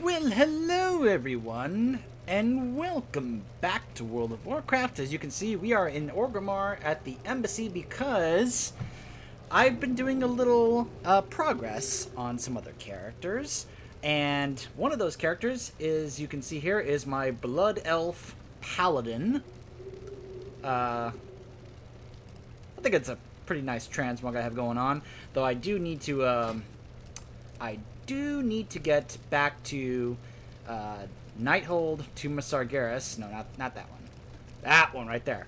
Well, hello everyone, and welcome back to World of Warcraft. As you can see, we are in Orgrimmar at the embassy because I've been doing a little progress on some other characters, and one of those characters is, you can see here, is my Blood Elf Paladin. I think it's a pretty nice transmog I have going on, though I do need to get back to Nighthold to Sargeras. No, not that one. That one right there.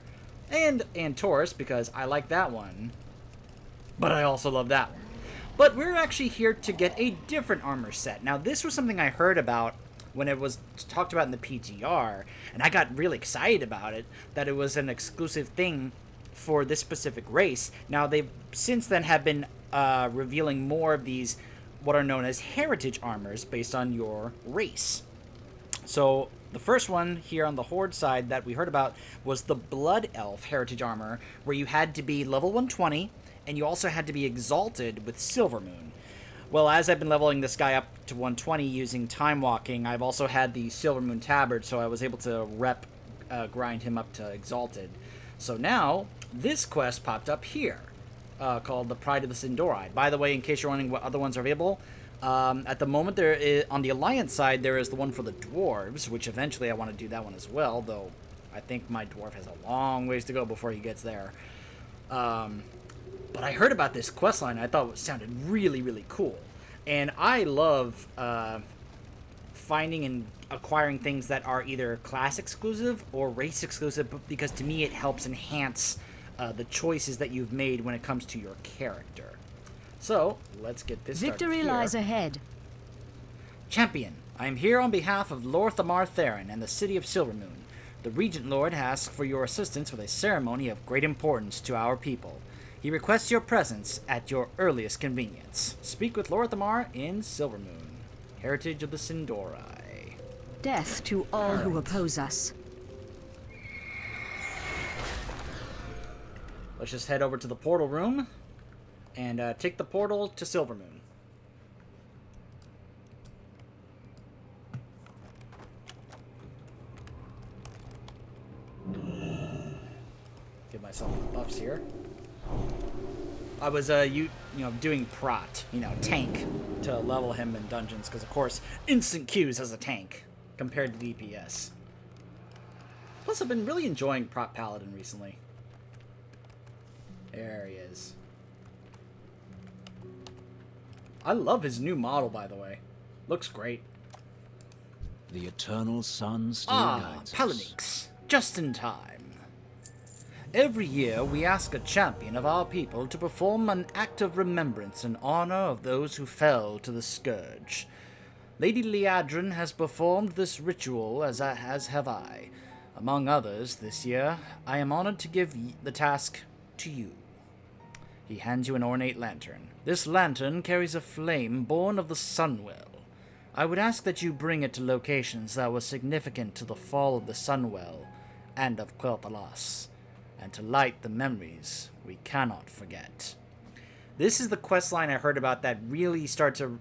And Taurus, because I like that one. But I also love that one. But we're actually here to get a different armor set. Now, this was something I heard about when it was talked about in the PTR, and I got really excited about it, that it was an exclusive thing for this specific race. Now, they've since then have been revealing more of these what are known as heritage armors based on your race. So the first one here on the Horde side that we heard about was the Blood Elf heritage armor, where you had to be level 120 and you also had to be exalted with Silvermoon. Well, as I've been leveling this guy up to 120 using Time Walking, I've also had the Silvermoon Tabard, so I was able to grind him up to exalted. So now this quest popped up here. Called the Pride of the Sindoride. By the way, in case you're wondering what other ones are available, at the moment there is, on the Alliance side, there is the one for the dwarves, which eventually I want to do that one as well, though I think my dwarf has a long ways to go before he gets there. But I heard about this questline, I thought it sounded really, really cool. And I love finding and acquiring things that are either class exclusive or race exclusive, because to me it helps enhance the choices that you've made when it comes to your character. So, let's get this started. Victory lies ahead. Champion, I am here on behalf of Lord Thamar Theron and the city of Silvermoon. The Regent Lord asks for your assistance with a ceremony of great importance to our people. He requests your presence at your earliest convenience. Speak with Lord Thamar in Silvermoon. Heritage of the Sindorai. Death to all who oppose us. Let's just head over to the portal room and take the portal to Silvermoon. Give myself the buffs here. I was doing prot, tank, to level him in dungeons, because of course instant Qs as a tank compared to DPS. Plus, I've been really enjoying prot paladin recently. There he is. I love his new model, by the way. Looks great. The eternal sun still guides us. Papaneeks. Just in time. Every year, we ask a champion of our people to perform an act of remembrance in honor of those who fell to the scourge. Lady Liadrin has performed this ritual, as have I. Among others, this year, I am honored to give the task to you. He hands you an ornate lantern. This lantern carries a flame born of the Sunwell. I would ask that you bring it to locations that were significant to the fall of the Sunwell and of Kael'Thas, and to light the memories we cannot forget. This is the questline I heard about that really started to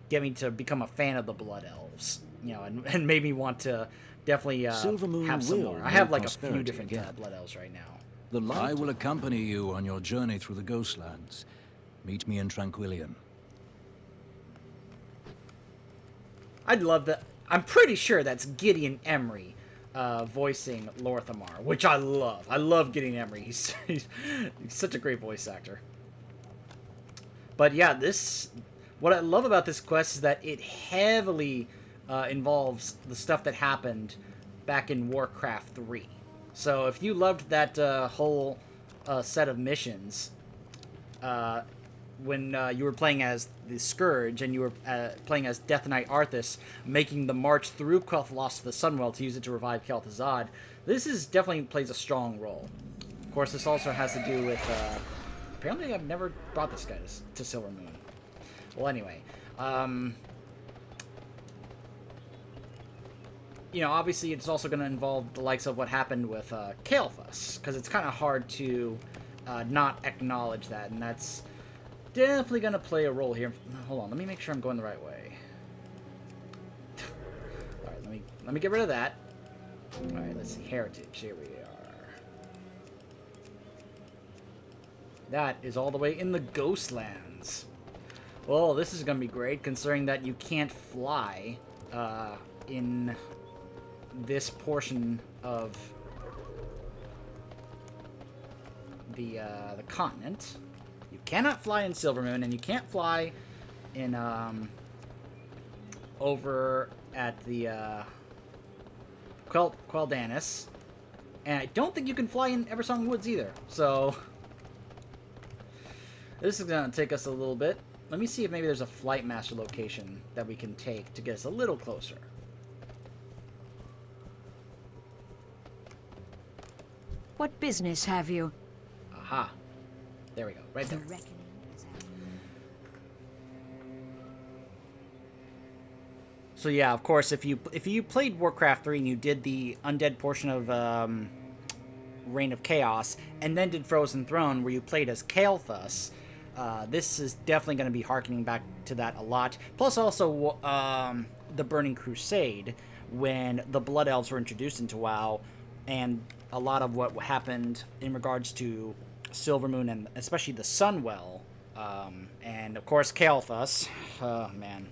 get me to become a fan of the Blood Elves, and made me want to definitely have some more. I have like a few different Blood Elves right now. I will accompany you on your journey through the Ghostlands. Meet me in Tranquillion. I'd love that. I'm pretty sure that's Gideon Emery voicing Lorthamar, which I love. I love Gideon Emery. He's such a great voice actor. But yeah, what I love about this quest is that it heavily involves the stuff that happened back in Warcraft 3. So if you loved that whole set of missions, when you were playing as the Scourge and you were playing as Death Knight Arthas, making the march through Kael'Thas to the Sunwell to use it to revive Kael'Thas, this definitely plays a strong role. Of course, this also has to do with... apparently I've never brought this guy to Silvermoon. Well, anyway... obviously it's also going to involve the likes of what happened with Kael'Thas, because it's kind of hard to not acknowledge that, and that's definitely going to play a role here. Hold on, let me make sure I'm going the right way. Alright, let me get rid of that. Alright, let's see. Heritage. Here we are. That is all the way in the Ghostlands. Well, this is going to be great, considering that you can't fly in this portion of the continent. You cannot fly in Silvermoon, and you can't fly in over at the Kael'Thas, and I don't think you can fly in Eversong Woods either. So this is gonna take us a little bit. Let me see if maybe there's a Flight Master location that we can take to get us a little closer. What business have you? Aha. There we go. Right The there. reckoning is at So yeah, of course, if you played Warcraft 3 and you did the undead portion of Reign of Chaos, and then did Frozen Throne, where you played as Kael'Thas, this is definitely going to be harkening back to that a lot. Plus also the Burning Crusade, when the Blood Elves were introduced into WoW, and a lot of what happened in regards to Silvermoon and especially the Sunwell, and of course Kael'Thas. Oh man,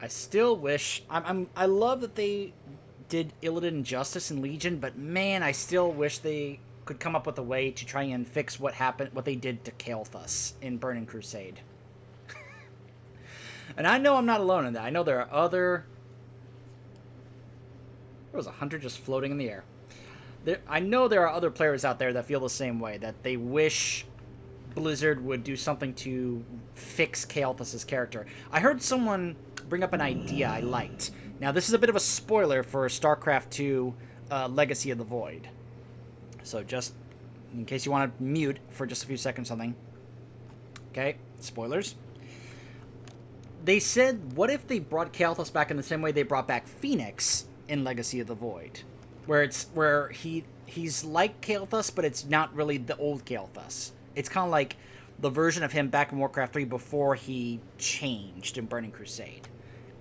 I still wish I love that they did Illidan justice in Legion, but man, I still wish they could come up with a way to try and fix what they did to Kael'Thas in Burning Crusade. And I know I'm not alone in that. I know there are other. There was a hunter just floating in the air. I know there are other players out there that feel the same way, that they wish Blizzard would do something to fix Kael'Thas' character. I heard someone bring up an idea I liked. Now, this is a bit of a spoiler for StarCraft 2 Legacy of the Void. So just in case you want to mute for just a few seconds something. Okay, spoilers. They said, what if they brought Kael'Thas back in the same way they brought back Phoenix in Legacy of the Void? Where he's like Kael'Thas, but it's not really the old Kael'Thas. It's kind of like the version of him back in Warcraft 3 before he changed in Burning Crusade.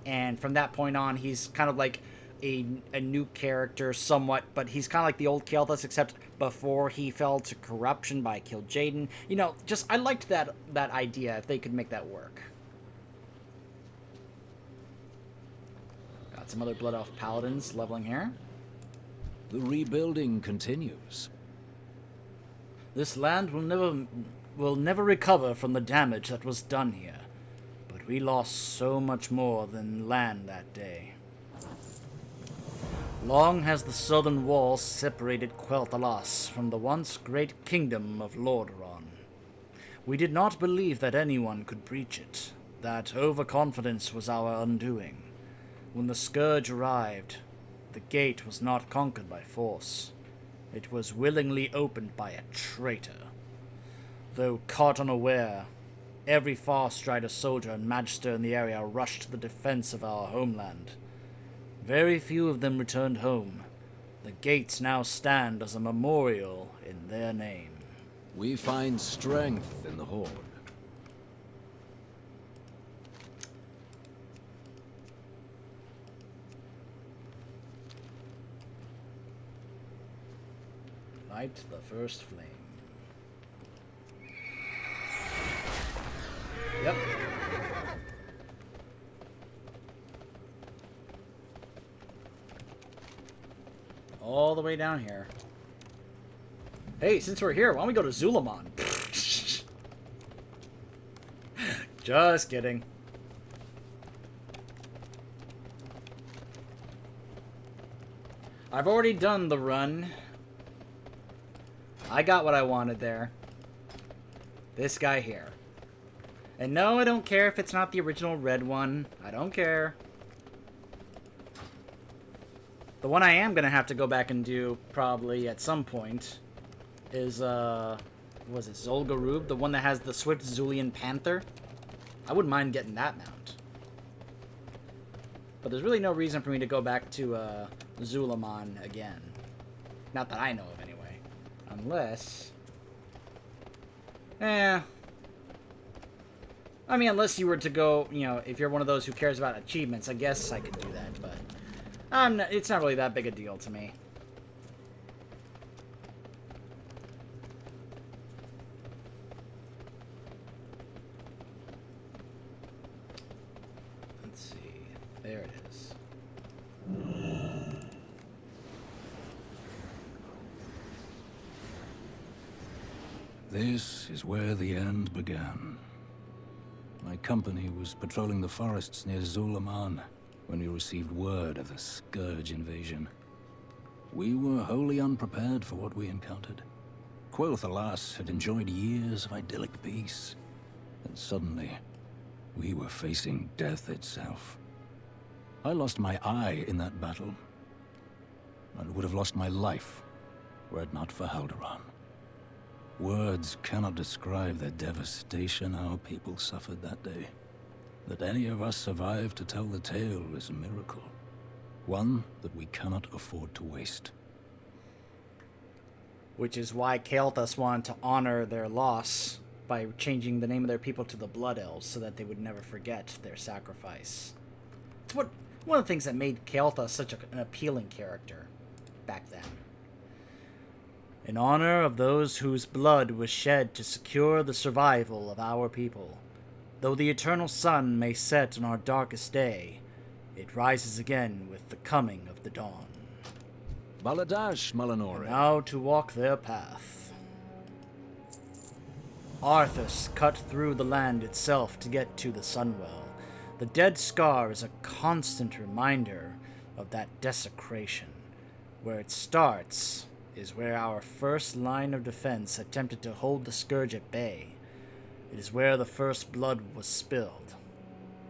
And from that point on, he's kind of like a new character somewhat, but he's kind of like the old Kael'Thas, except before he fell to corruption by Kil'jaeden. You know, just I liked that idea, if they could make that work. Got some other Blood Elf Paladins leveling here. The rebuilding continues. This land will never recover from the damage that was done here, but we lost so much more than land that day. Long has the southern wall separated Kael'Thas from the once great kingdom of Lordaeron. We did not believe that anyone could breach it. That overconfidence was our undoing. When the Scourge arrived, the gate was not conquered by force. It was willingly opened by a traitor. Though caught unaware, every Farstrider soldier and magister in the area rushed to the defense of our homeland. Very few of them returned home. The gates now stand as a memorial in their name. We find strength in the Horde. Light the first flame. Yep. All the way down here. Hey, since we're here, why don't we go to Zulaman? Just kidding. I've already done the run. I got what I wanted there. This guy here. And no, I don't care if it's not the original red one. I don't care. The one I am going to have to go back and do, probably, at some point, is, was it Zolgarub? The one that has the Swift Zulian Panther? I wouldn't mind getting that mount. But there's really no reason for me to go back to, Zulaman again. Not that I know of, anyway. Unless... I mean, unless you were to go, you know, if you're one of those who cares about achievements, I guess I could do that, but it's not really that big a deal to me. Let's see. There it is. This is where the end began. My company was patrolling the forests near Zulaman when we received word of the Scourge invasion. We were wholly unprepared for what we encountered. Kael'Thas had enjoyed years of idyllic peace, and suddenly, we were facing death itself. I lost my eye in that battle, and would have lost my life were it not for Haldoran. Words cannot describe the devastation our people suffered that day. That any of us survived to tell the tale is a miracle. One that we cannot afford to waste. Which is why Kael'Thas wanted to honor their loss by changing the name of their people to the Blood Elves so that they would never forget their sacrifice. It's one of the things that made Kael'Thas such an appealing character back then. In honor of those whose blood was shed to secure the survival of our people, though the eternal sun may set on our darkest day, it rises again with the coming of the dawn. Baladash, Malinore. Now to walk their path. Arthas cut through the land itself to get to the Sunwell. The dead scar is a constant reminder of that desecration. Where it starts is where our first line of defense attempted to hold the Scourge at bay. It is where the first blood was spilled.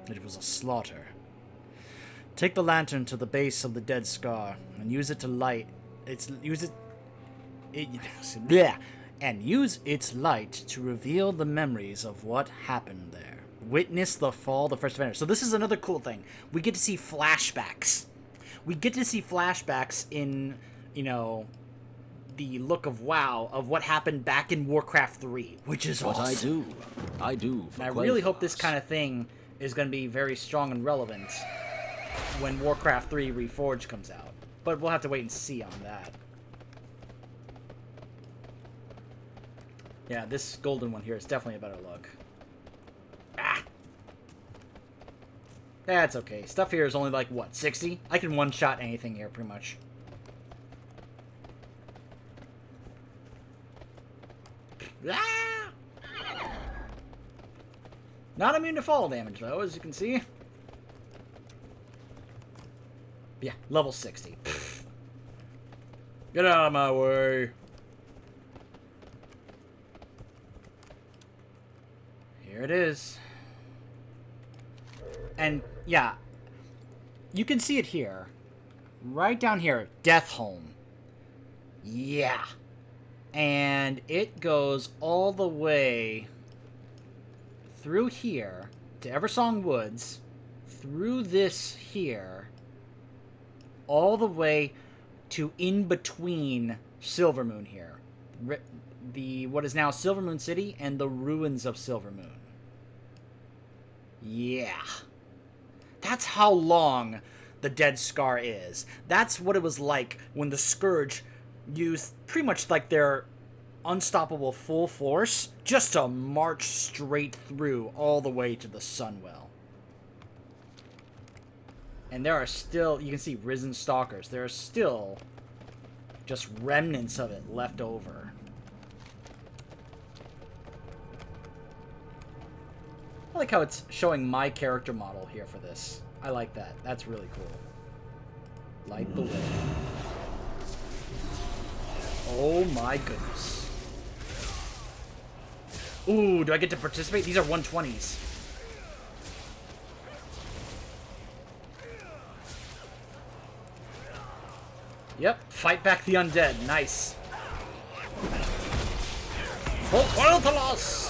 It was a slaughter. Take the lantern to the base of the dead scar and use it to light and use its light to reveal the memories of what happened there. Witness the fall of the first defender. So this is another cool thing. We get to see flashbacks. We get to see flashbacks in, you know, the look of WoW of what happened back in Warcraft 3, which is what awesome. I do. And I really hope this kind of thing is going to be very strong and relevant when Warcraft 3 Reforged comes out. But we'll have to wait and see on that. Yeah, this golden one here is definitely a better look. Ah! That's okay. Stuff here is only like, what, 60? I can one-shot anything here, pretty much. Ah! Not immune to fall damage, though, as you can see. Yeah, level 60. Pfft. Get out of my way. Here it is. And, yeah, you can see it here. Right down here, Deathholm. Yeah. And it goes all the way through here to Eversong Woods, through this here, all the way to in between Silvermoon here. The what is now Silvermoon City and the ruins of Silvermoon. Yeah. That's how long the Dead Scar is. That's what it was like when the Scourge used pretty much like their unstoppable full force just to march straight through all the way to the Sunwell. And there are still, you can see Risen Stalkers. There are still just remnants of it left over. I like how it's showing my character model here for this. I like that. That's really cool. Light the way. Oh my goodness. Ooh, do I get to participate? These are 120s. Yep, fight back the undead. Nice. For Kael'Thas!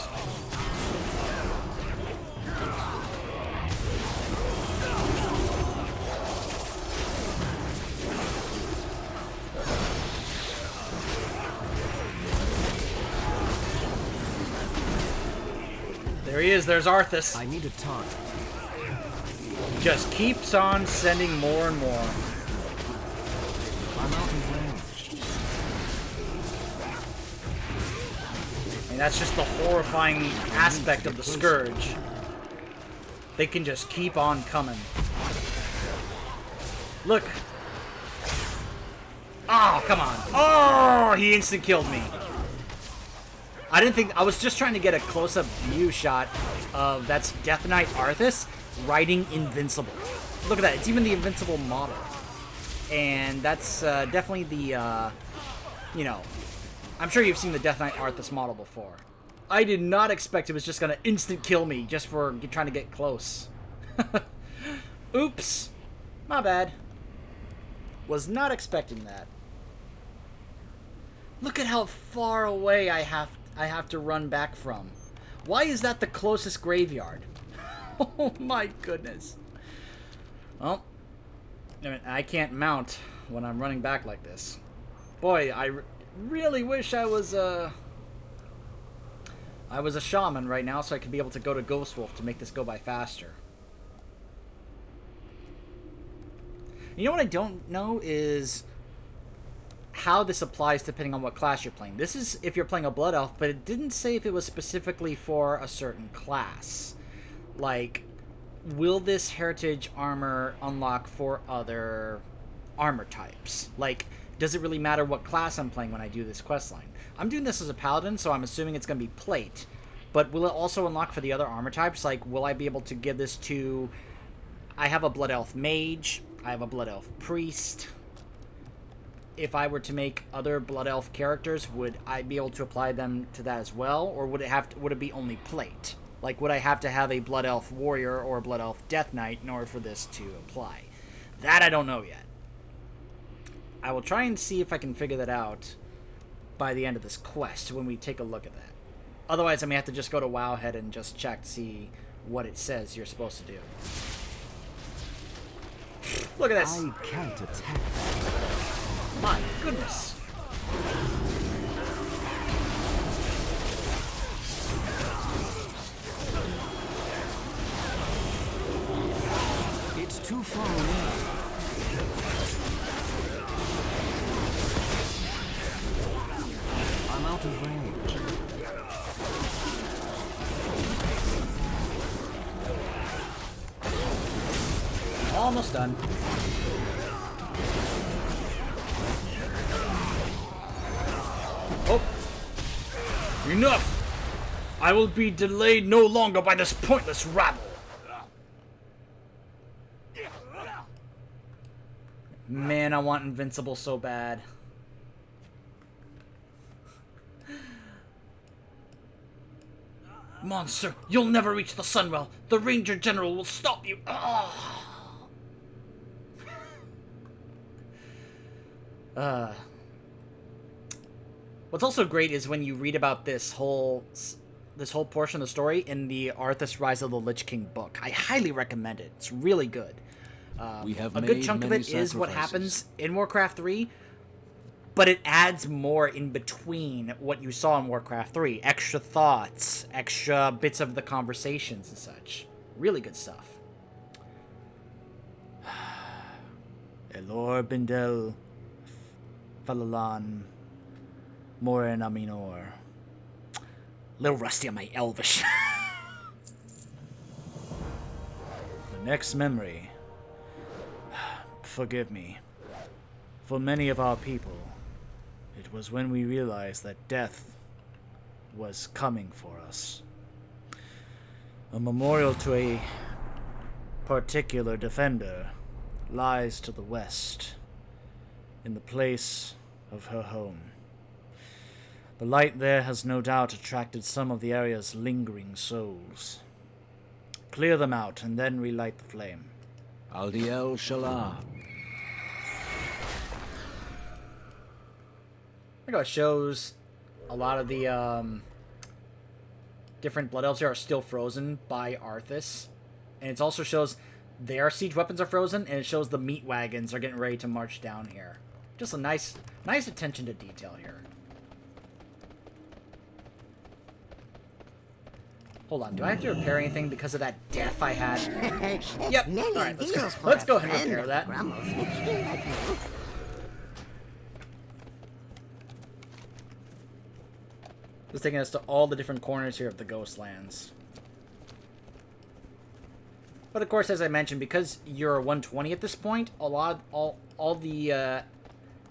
There he is. There's Arthas. I need a target. Just keeps on sending more and more. I'm out of range. And that's just the horrifying aspect of the Scourge. They can just keep on coming. Look. Oh, come on. Oh, he instant killed me. I didn't think... I was just trying to get a close-up view shot of... That's Death Knight Arthas riding Invincible. Look at that. It's even the Invincible model. And that's definitely the... you know... I'm sure you've seen the Death Knight Arthas model before. I did not expect it was just going to instant kill me just for trying to get close. Oops. My bad. Was not expecting that. Look at how far away I have to run back from. Why is that the closest graveyard? Oh my goodness. Well, I can't mount when I'm running back like this. Boy, I really wish I was a shaman right now so I could be able to go to Ghost Wolf to make this go by faster. You know what I don't know is how this applies depending on what class you're playing. This is if you're playing a Blood Elf, but it didn't say if it was specifically for a certain class. Like, will this heritage armor unlock for other armor types? Like, does it really matter what class I'm playing when I do this questline? I'm doing this as a paladin, so I'm assuming it's going to be plate. But will it also unlock for the other armor types? Like, will I be able to give this to... I have a Blood Elf mage. I have a Blood Elf priest. If I were to make other Blood Elf characters, would I be able to apply them to that as well? Or would it be only plate? Like, would I have to have a Blood Elf warrior or a Blood Elf death knight in order for this to apply? That I don't know yet. I will try and see if I can figure that out by the end of this quest when we take a look at that. Otherwise, I may have to just go to Wowhead and just check to see what it says you're supposed to do. Look at this. I can't attack. My goodness. It's too far away. I'm out of range. Almost done. Oh. Enough! I will be delayed no longer by this pointless rabble. Man, I want Invincible so bad. Monster, you'll never reach the Sunwell. The Ranger General will stop you. Oh. What's also great is when you read about this whole portion of the story in the Arthas Rise of the Lich King book. I highly recommend it. It's really good. We have a good chunk of it is what happens in Warcraft 3, but it adds more in between what you saw in Warcraft 3. Extra thoughts, extra bits of the conversations and such. Really good stuff. Elor Bindel Falalan Morin Aminor. Little rusty on my Elvish. The next memory. Forgive me. For many of our people, it was when we realized that death was coming for us. A memorial to a particular defender lies to the west, in the place of her home. The light there has no doubt attracted some of the area's lingering souls. Clear them out and then relight the flame. Aldiel Shalar. I think it shows a lot of the different Blood Elves here are still frozen by Arthas. And it also shows their siege weapons are frozen, and it shows the meat wagons are getting ready to march down here. Just a nice attention to detail here. Hold on, do I have to repair anything because of that death I had? Yep. Many Alright, let's deals go. for Let's a go ahead and friend repair of that. Grumbles. It's taking us to all the different corners here of the Ghostlands. But of course, as I mentioned, because you're 120 at this point, all the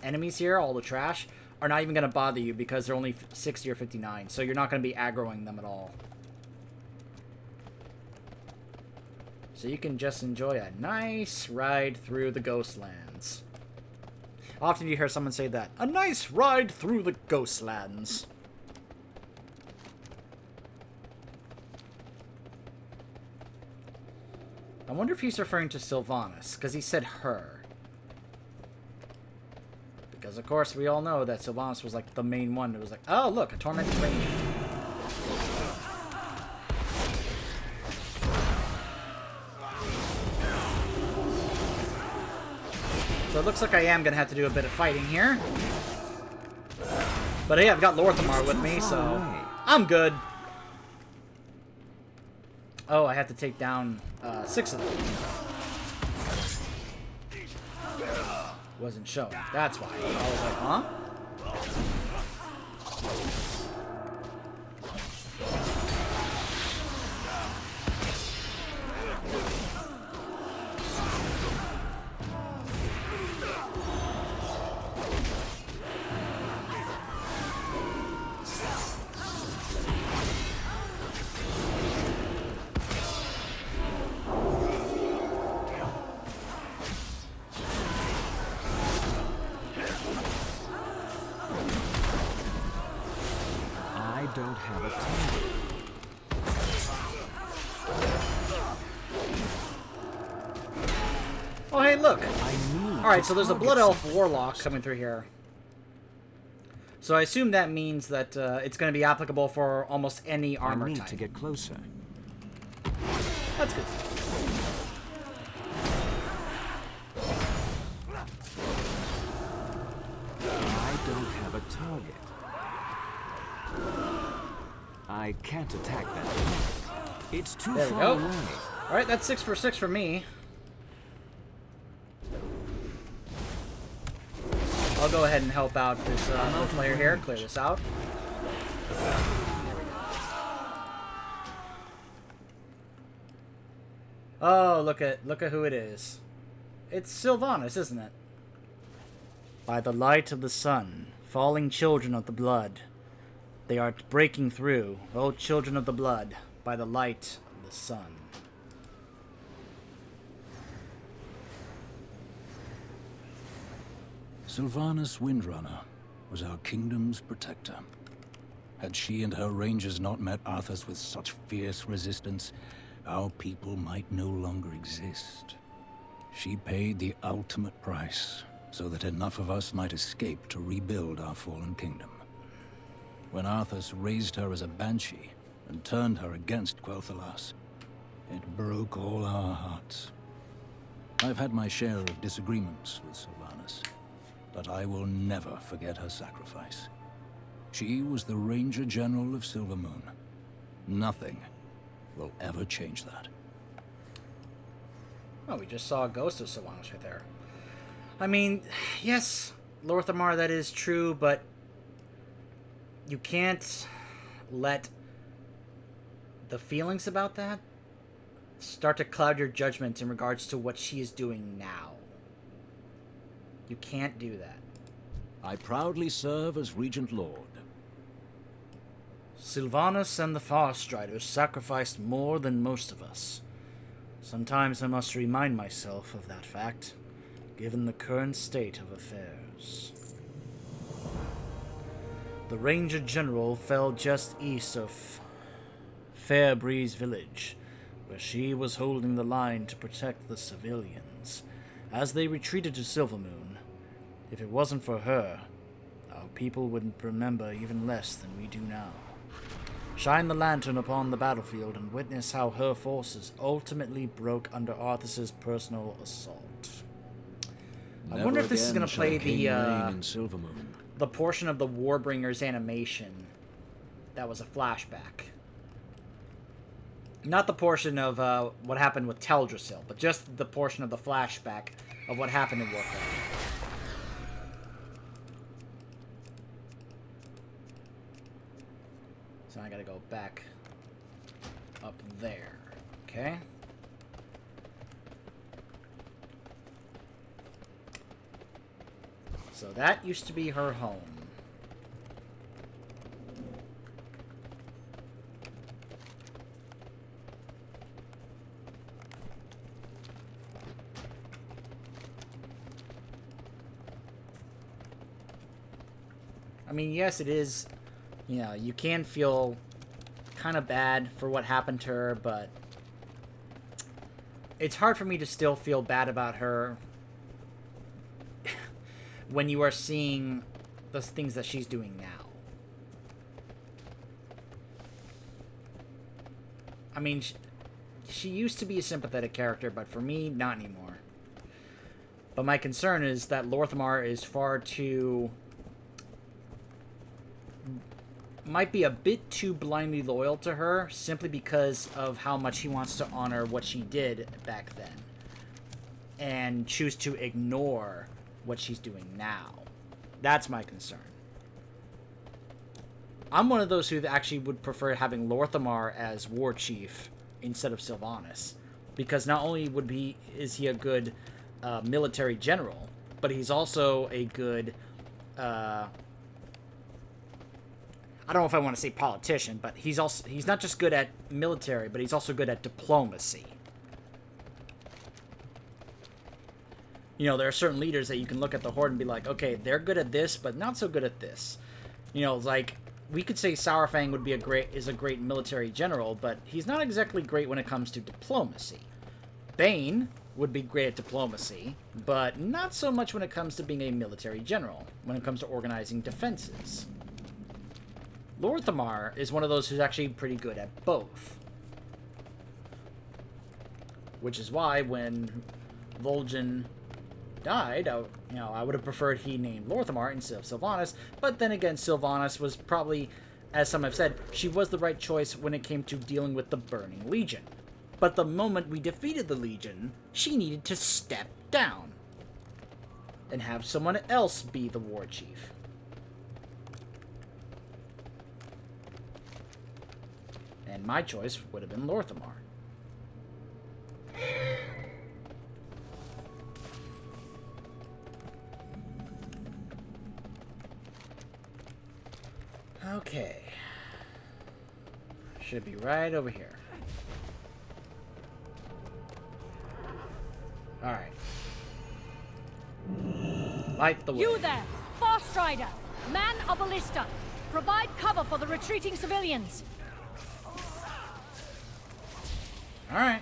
enemies here, all the trash, are not even going to bother you because they're only 60 or 59. So you're not going to be aggroing them at all. So you can just enjoy a nice ride through the Ghostlands. Often you hear someone say that. A nice ride through the Ghostlands. I wonder if he's referring to Sylvanas, because he said her. Because, of course, we all know that Sylvanas was, like, the main one. It was like, oh, look, a Tormented Ranger. So it looks like I am going to have to do a bit of fighting here. But hey, I've got Lorthamar with me, so I'm good. Oh, I have to take down 6 of them. Wasn't showing. That's why. I was like, huh? I don't have a target. Oh, hey, look. I need Alright, to so there's a target Blood Elf something Warlock first. coming through here. So I assume that means that it's going to be applicable for almost any armor I need type. to get closer. That's good. I don't have a target. I can't attack that. It's too There we far go. away. Alright, that's 6 for 6 for me. I'll go ahead and help out this player here, clear this out. Oh, look at who it is. It's Sylvanas, isn't it? By the light of the sun, falling children of the blood, they are breaking through, O children of the blood, by the light of the sun. Sylvanas Windrunner was our kingdom's protector. Had she and her rangers not met Arthas with such fierce resistance, our people might no longer exist. She paid the ultimate price, so that enough of us might escape to rebuild our fallen kingdom. When Arthas raised her as a banshee and turned her against Kael'Thas, it broke all our hearts. I've had my share of disagreements with Sylvanas, but I will never forget her sacrifice. She was the Ranger General of Silvermoon. Nothing will ever change that. Oh, we just saw a ghost of Sylvanas right there. I mean, yes, Lorthamar, that is true, but you can't let the feelings about that start to cloud your judgment in regards to what she is doing now. You can't do that. I proudly serve as Regent Lord. Sylvanas and the Farstriders sacrificed more than most of us. Sometimes I must remind myself of that fact, given the current state of affairs. The Ranger General fell just east of Fairbreeze Village, where she was holding the line to protect the civilians, as they retreated to Silvermoon. If it wasn't for her, our people would remember even less than we do now. Shine the lantern upon the battlefield and witness how her forces ultimately broke under Arthas's personal assault. I wonder if this is going to play the portion of the Warbringers animation that was a flashback. Not the portion of what happened with Teldrassil, but just the portion of the flashback of what happened in Warcraft. So I gotta go back up there. Okay. So that used to be her home. I mean, yes, it is, you know, you can feel kind of bad for what happened to her, but it's hard for me to still feel bad about her when you are seeing those things that she's doing now. I mean, she used to be a sympathetic character, but for me, not anymore. But my concern is that Lor'themar is far too... might be a bit too blindly loyal to her simply because of how much he wants to honor what she did back then and choose to ignore what she's doing now. That's my concern. I'm one of those who actually would prefer having Lor'themar as war chief instead of Sylvanas, because not only is he a good military general, but he's also a good I don't know if I want to say politician, but he's not just good at military, but he's also good at diplomacy. You know, there are certain leaders that you can look at the Horde and be like, okay, they're good at this, but not so good at this. You know, like, we could say Sourfang is a great military general, but he's not exactly great when it comes to diplomacy. Bane would be great at diplomacy, but not so much when it comes to being a military general, when it comes to organizing defenses. Lor'themar is one of those who's actually pretty good at both. Which is why when Vol'jin died, I would have preferred he named Lor'themar instead of Sylvanas, but then again, Sylvanas was probably, as some have said, she was the right choice when it came to dealing with the Burning Legion. But the moment we defeated the Legion, she needed to step down and have someone else be the war chief. And my choice would have been Lor'themar. Okay. Should be right over here. Alright. Light the way. You there! Fast Rider! Man a ballista! Provide cover for the retreating civilians! Alright.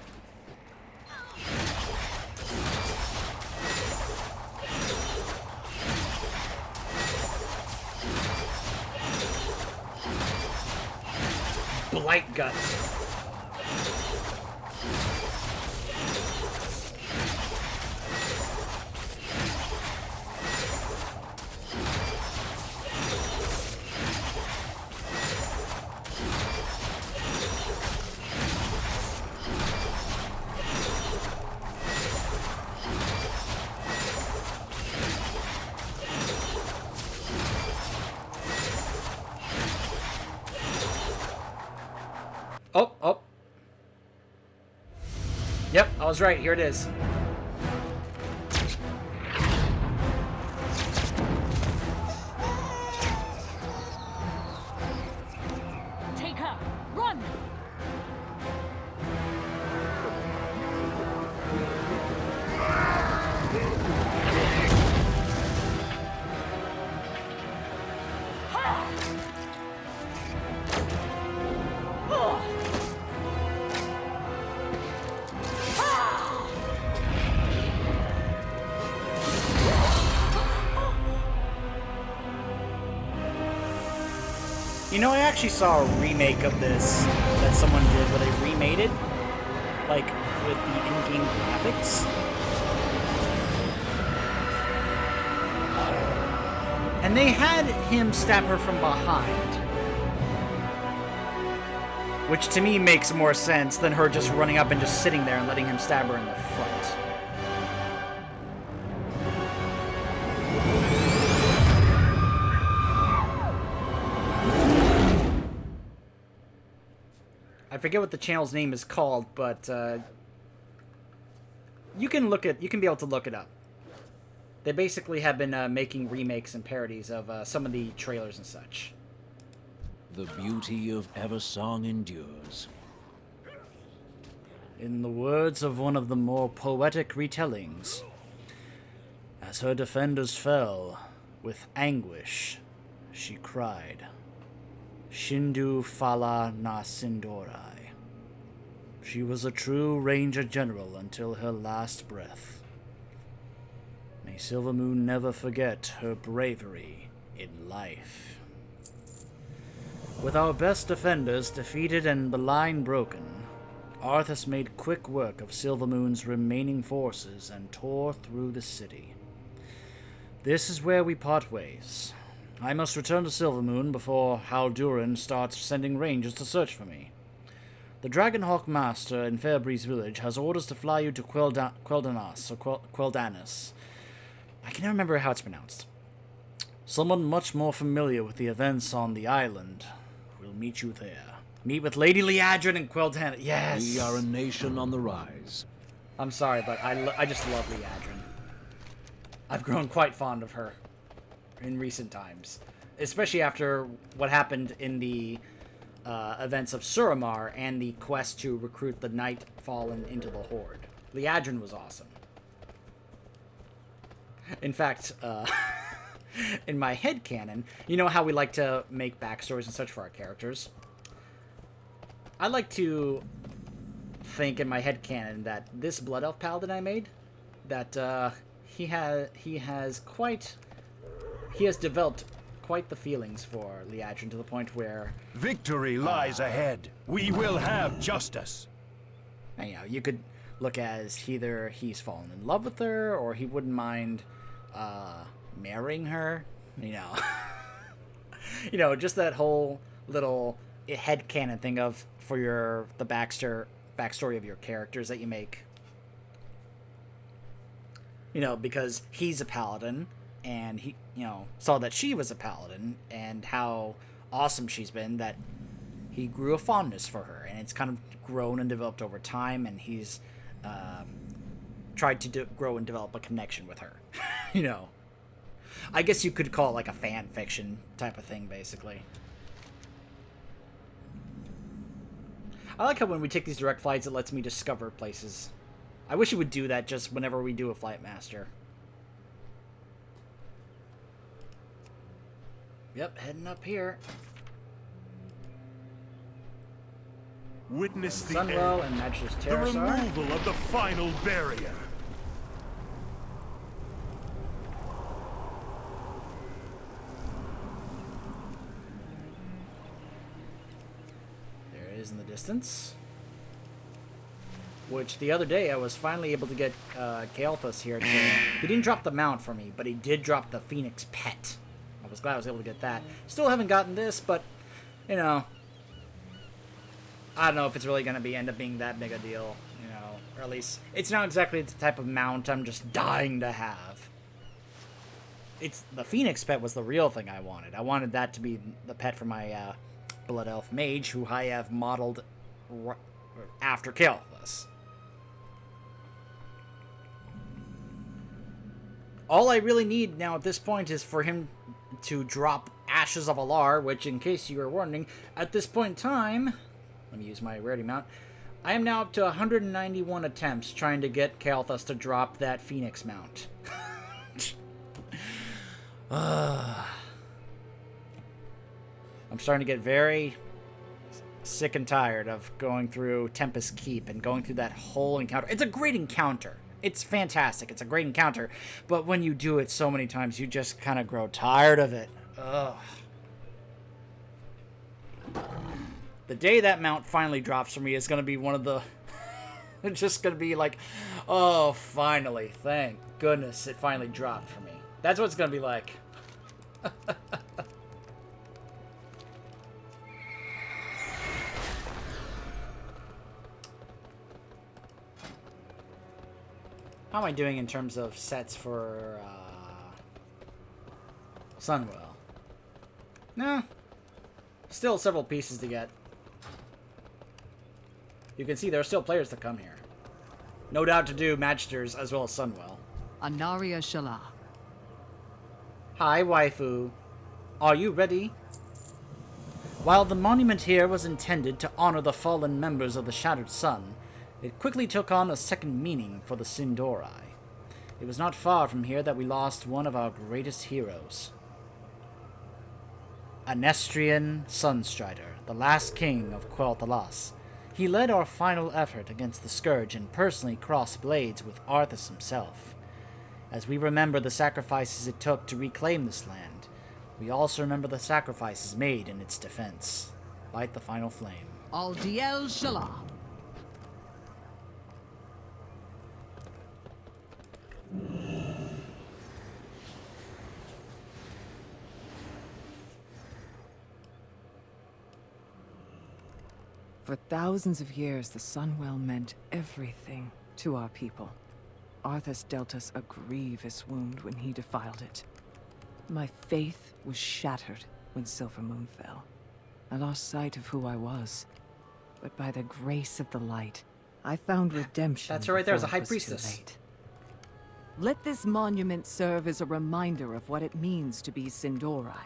Blight guts. Oh. Yep, I was right. Here it is. Take her! Run! You know, I actually saw a remake of this that someone did where they remade it, like, with the in-game graphics. And they had him stab her from behind. Which to me makes more sense than her just running up and just sitting there and letting him stab her in the front. I forget what the channel's name is called, but you can be able to look it up. They basically have been making remakes and parodies of some of the trailers and such. The beauty of Eversong endures. In the words of one of the more poetic retellings, as her defenders fell, with anguish, she cried, Shindu Fala na Sindorai. She was a true Ranger General until her last breath. May Silvermoon never forget her bravery in life. With our best defenders defeated and the line broken, Arthas made quick work of Silvermoon's remaining forces and tore through the city. This is where we part ways. I must return to Silvermoon before Haldurin starts sending rangers to search for me. The Dragonhawk Master in Fairbreeze Village has orders to fly you to Quel'Danas, or Quel'Danis. I can never remember how it's pronounced. Someone much more familiar with the events on the island will meet you there. Meet with Lady Liadrin and Quel'Danis. Yes! We are a nation on the rise. I'm sorry, but I just love Liadrin. I've grown quite fond of her in recent times. Especially after what happened in the events of Suramar and the quest to recruit the Night Fallen into the Horde. Liadrin was awesome. In fact, in my headcanon, you know how we like to make backstories and such for our characters? I like to think in my headcanon that this Blood Elf Paladin I made, that he has developed quite the feelings for Liadrin to the point where Victory lies ahead. We will have justice. And, you know, you could look as either he's fallen in love with her or he wouldn't mind marrying her. You know, you know, just that whole little headcanon thing of for the backstory of your characters that you make. You know, because he's a paladin, and he, you know, saw that she was a paladin, and how awesome she's been, that he grew a fondness for her, and it's kind of grown and developed over time, and he's tried to grow and develop a connection with her. You know, I guess you could call it like a fan fiction type of thing, basically. I like how when we take these direct flights, it lets me discover places. I wish it would do that just whenever we do a Flight Master. Yep, heading up here. Witness the Sunwell end. and Matchless The Terrasar. removal of the final barrier. There it is in the distance. Which the other day I was finally able to get Kael'Thas here. He didn't drop the mount for me, but he did drop the Phoenix Pet. I was glad I was able to get that. Still haven't gotten this, but, you know, I don't know if it's really going to end up being that big a deal, you know, or at least it's not exactly the type of mount I'm just dying to have. It's the Phoenix Pet was the real thing I wanted. I wanted that to be the pet for my Blood Elf Mage, who I have modeled after Kael'Thas. All I really need now at this point is for him to drop Ashes of Alar, which, in case you were wondering, at this point in time, let me use my rarity mount, I am now up to 191 attempts trying to get Kael'Thas to drop that Phoenix mount. I'm starting to get very sick and tired of going through Tempest Keep and going through that whole encounter. It's a great encounter. It's fantastic. It's a great encounter. But when you do it so many times, you just kind of grow tired of it. Ugh. The day that mount finally drops for me is going to be one of the... It's just going to be like, oh, finally. Thank goodness it finally dropped for me. That's what it's going to be like. How am I doing in terms of sets for Sunwell? Nah. Still several pieces to get. You can see there are still players to come here. No doubt to do Magisters as well as Sunwell. Anaria Shala. Hi, waifu. Are you ready? While the monument here was intended to honor the fallen members of the Shattered Sun, it quickly took on a second meaning for the Sindorai. It was not far from here that we lost one of our greatest heroes. Anestrian Sunstrider, the last king of Kael'Thas. He led our final effort against the Scourge and personally crossed blades with Arthas himself. As we remember the sacrifices it took to reclaim this land, we also remember the sacrifices made in its defense. Light the final flame. Aldiel Shala. For thousands of years, the Sunwell meant everything to our people. Arthas dealt us a grievous wound when he defiled it. My faith was shattered when Silvermoon fell. I lost sight of who I was. But by the grace of the light, I found redemption. That's her right there as a before high it was too priestess. late. Let this monument serve as a reminder of what it means to be Sindorai.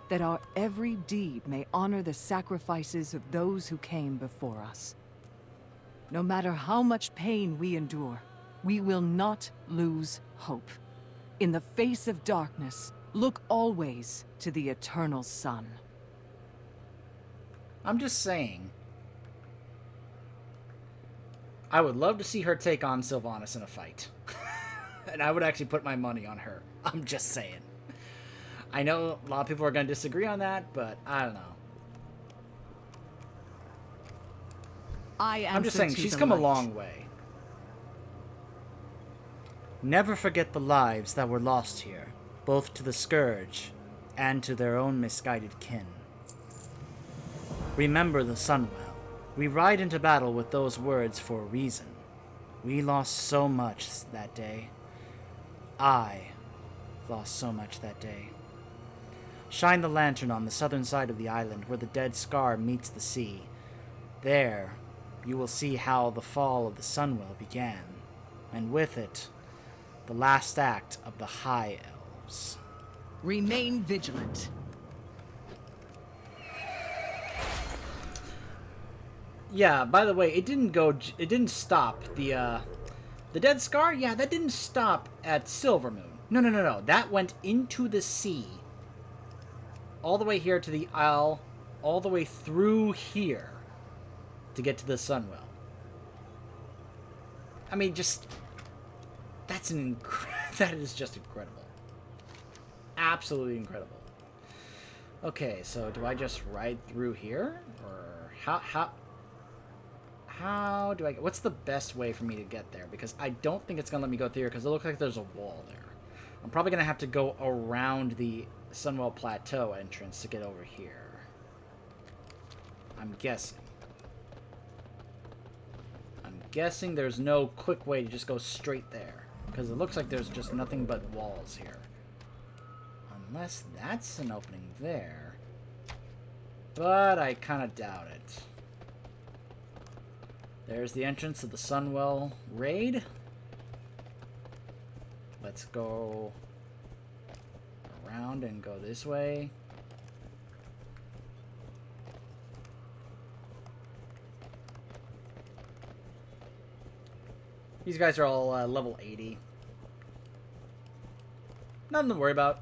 That our every deed may honor the sacrifices of those who came before us. No matter how much pain we endure, we will not lose hope. In the face of darkness, look always to the eternal sun. I'm just saying. I would love to see her take on Sylvanas in a fight. And I would actually put my money on her. I'm just saying. I know a lot of people are going to disagree on that, but I don't know. I'm just saying, she's come a long way. Never forget the lives that were lost here, both to the Scourge and to their own misguided kin. Remember the Sunwell. We ride into battle with those words for a reason. We lost so much that day. I lost so much that day. Shine the lantern on the southern side of the island where the dead scar meets the sea. There, you will see how the fall of the Sunwell began, and with it, the last act of the High Elves. Remain vigilant. Yeah, by the way, it didn't stop the dead scar. Yeah, that didn't stop at Silvermoon. No. That went into the sea. All the way here to the Isle, all the way through here to get to the Sunwell. I mean, just that is just incredible. Absolutely incredible. Okay, so do I just ride through here, or how do I? What's the best way for me to get there? Because I don't think it's gonna let me go through here because it looks like there's a wall there. I'm probably gonna have to go around the Sunwell Plateau entrance to get over here. I'm guessing. There's no quick way to just go straight there. Because it looks like there's just nothing but walls here. Unless that's an opening there. But I kind of doubt it. There's the entrance of the Sunwell raid. Let's go around and go this way. These guys are all level 80. Nothing to worry about.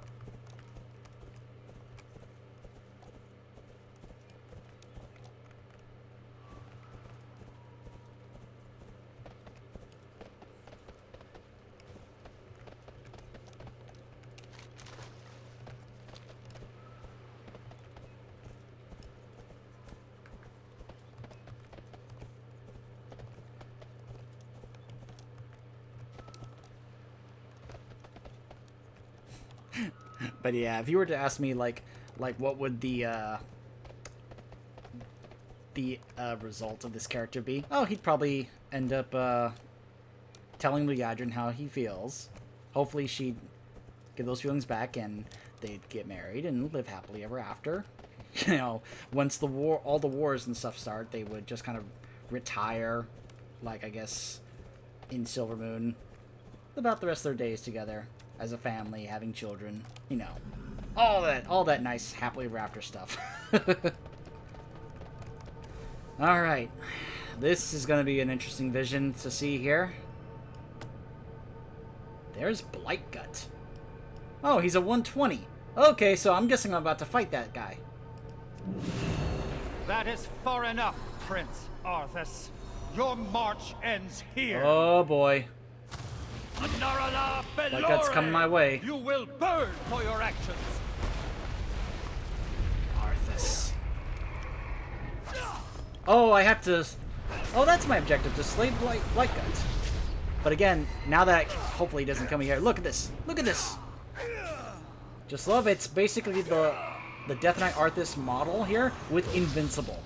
But yeah, if you were to ask me, like what would the result of this character be? Oh, he'd probably end up telling Liadrin how he feels. Hopefully she'd give those feelings back and they'd get married and live happily ever after. You know, once the war, all the wars and stuff start, they would just kind of retire, like, I guess, in Silvermoon, about the rest of their days together as a family, having children, you know, all that nice happily ever after stuff. All right, this is going to be an interesting vision to see here. There's Blightgut. Oh, he's a 120. Okay, so I'm guessing I'm about to fight that guy. That is far enough, Prince Arthas. Your march ends here. Oh boy. Anarala Belore! Blightgut's coming my way. You will burn for your actions. Arthas. Oh, I have to... Oh, that's my objective, to slay Blightgut. But again, now that hopefully he doesn't come here... Look at this! Look at this! Just love it's basically the Death Knight Arthas model here with Invincible.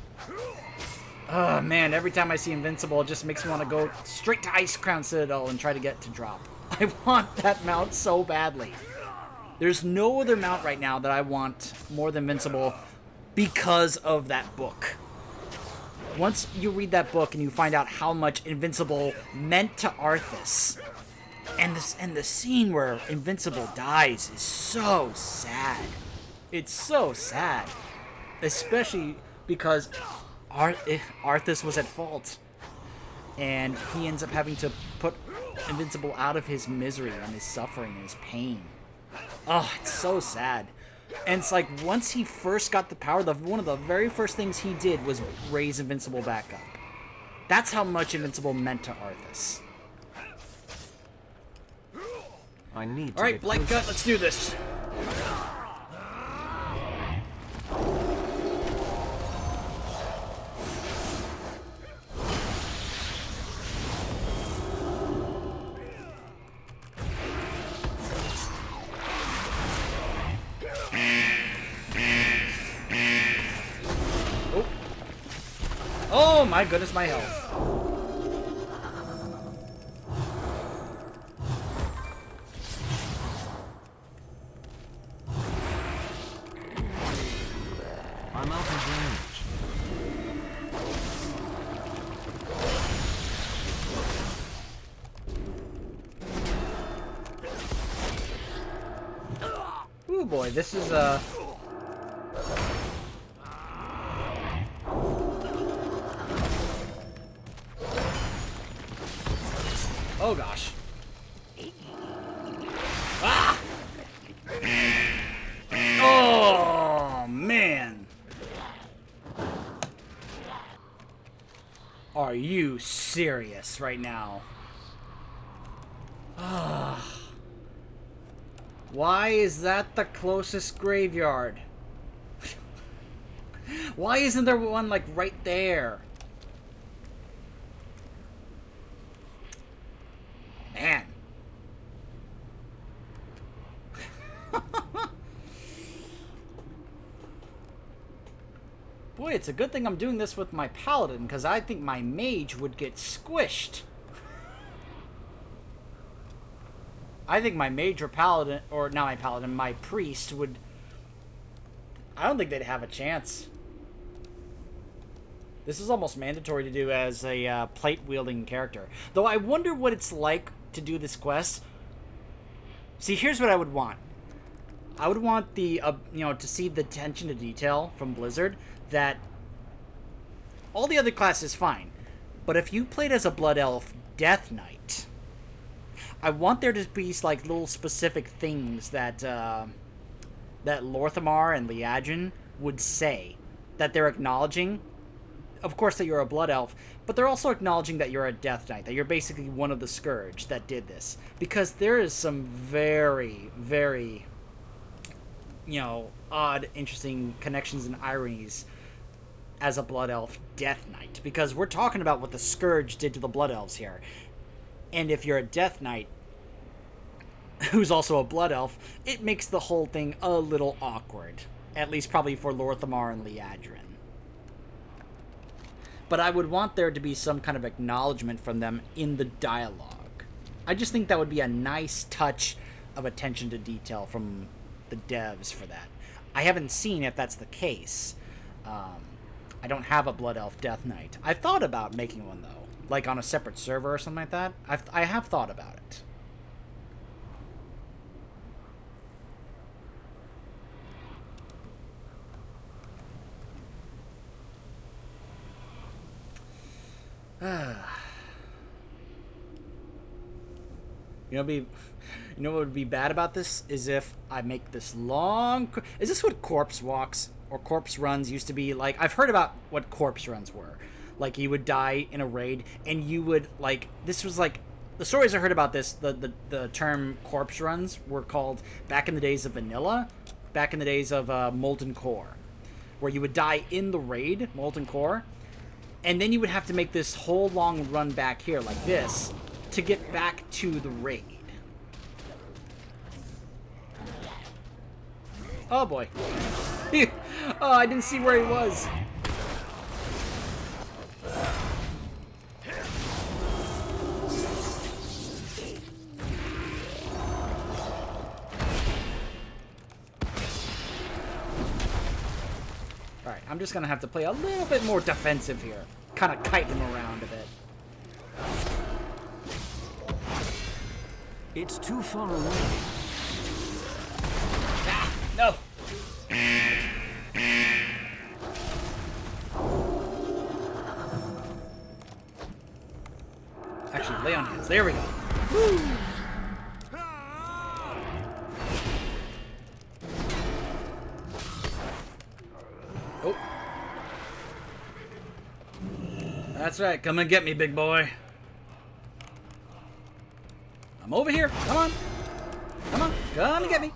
Oh man, every time I see Invincible, it just makes me want to go straight to Icecrown Citadel and try to get to drop. I want that mount so badly. There's no other mount right now that I want more than Invincible because of that book. Once you read that book and you find out how much Invincible meant to Arthas, and the scene where Invincible dies is so sad. It's so sad. Especially because Arthas was at fault. And he ends up having to put Invincible out of his misery and his suffering and his pain. Oh, it's so sad. And it's like, once he first got the power, one of the very first things he did was raise Invincible back up. That's how much Invincible meant to Arthas. I need to. Alright, Blightgut, let's do this. Oh my goodness, my health. I'm out of range. Ooh boy, this is oh gosh. Ah! Oh man. Are you serious right now? Ah. Why is that the closest graveyard? Why isn't there one like right there? Man. Boy, it's a good thing I'm doing this with my paladin, because I think my mage would get squished. I think my mage or paladin, or not my paladin, my priest would... I don't think they'd have a chance. This is almost mandatory to do as a plate-wielding character. Though I wonder what it's like to do this quest. See, here's what I would want. I would want the, you know, to see the attention to detail from Blizzard, that all the other classes fine. But if you played as a Blood Elf Death Knight, I want there to be, like, little specific things that, that Lorthamar and Liadrin would say. That they're acknowledging, of course, that you're a Blood Elf, but they're also acknowledging that you're a Death Knight, that you're basically one of the Scourge that did this. Because there is some very, very, you know, odd, interesting connections and ironies as a Blood Elf Death Knight. Because we're talking about what the Scourge did to the Blood Elves here. And if you're a Death Knight who's also a Blood Elf, it makes the whole thing a little awkward. At least probably for Lorthamar and Liadrin. But I would want there to be some kind of acknowledgement from them in the dialogue. I just think that would be a nice touch of attention to detail from the devs for that. I haven't seen if that's the case. I don't have a Blood Elf Death Knight. I've thought about making one, though. Like on a separate server or something like that. I have thought about it. You know what would be bad about this is if I make this long. Is this what corpse walks or corpse runs used to be like? I've heard about what corpse runs were. Like you would die in a raid, and you would like. This was like the stories I heard about this. The term corpse runs were called back in the days of vanilla, back in the days of Molten Core, where you would die in the raid Molten Core, and then you would have to make this whole long run back here like this to get back to the raid. Oh boy. Oh, I didn't see where he was. Alright, I'm just gonna have to play a little bit more defensive here. Kind of kite him around a bit. It's too far away. Ah, no! Actually, lay on hands. There we go. Woo! Oh. That's right. Come and get me, big boy. I'm over here. Come on. Come on. Come and get me.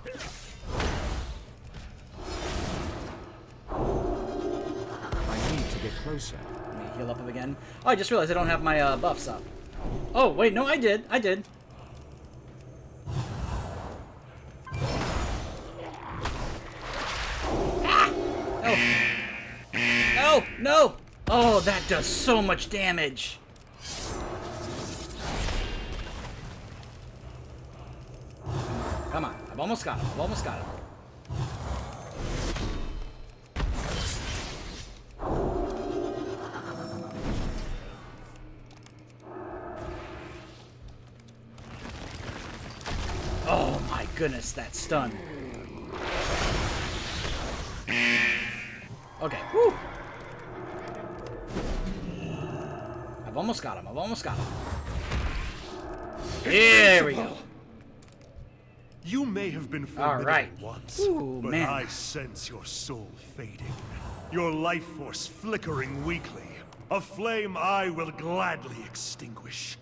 I need to get closer. Let me heal up again. Oh, I just realized I don't have my buffs up. Oh, wait. No, I did. I did. Ah! Oh. No. No. Oh, that does so much damage. Come on. I've almost got him. I've almost got him. Oh my goodness, that stun. Okay. Woo. I've almost got him. I've almost got him. There we go. You may have been formidable once, but man. I sense your soul fading. Your life force flickering weakly. A flame I will gladly extinguish.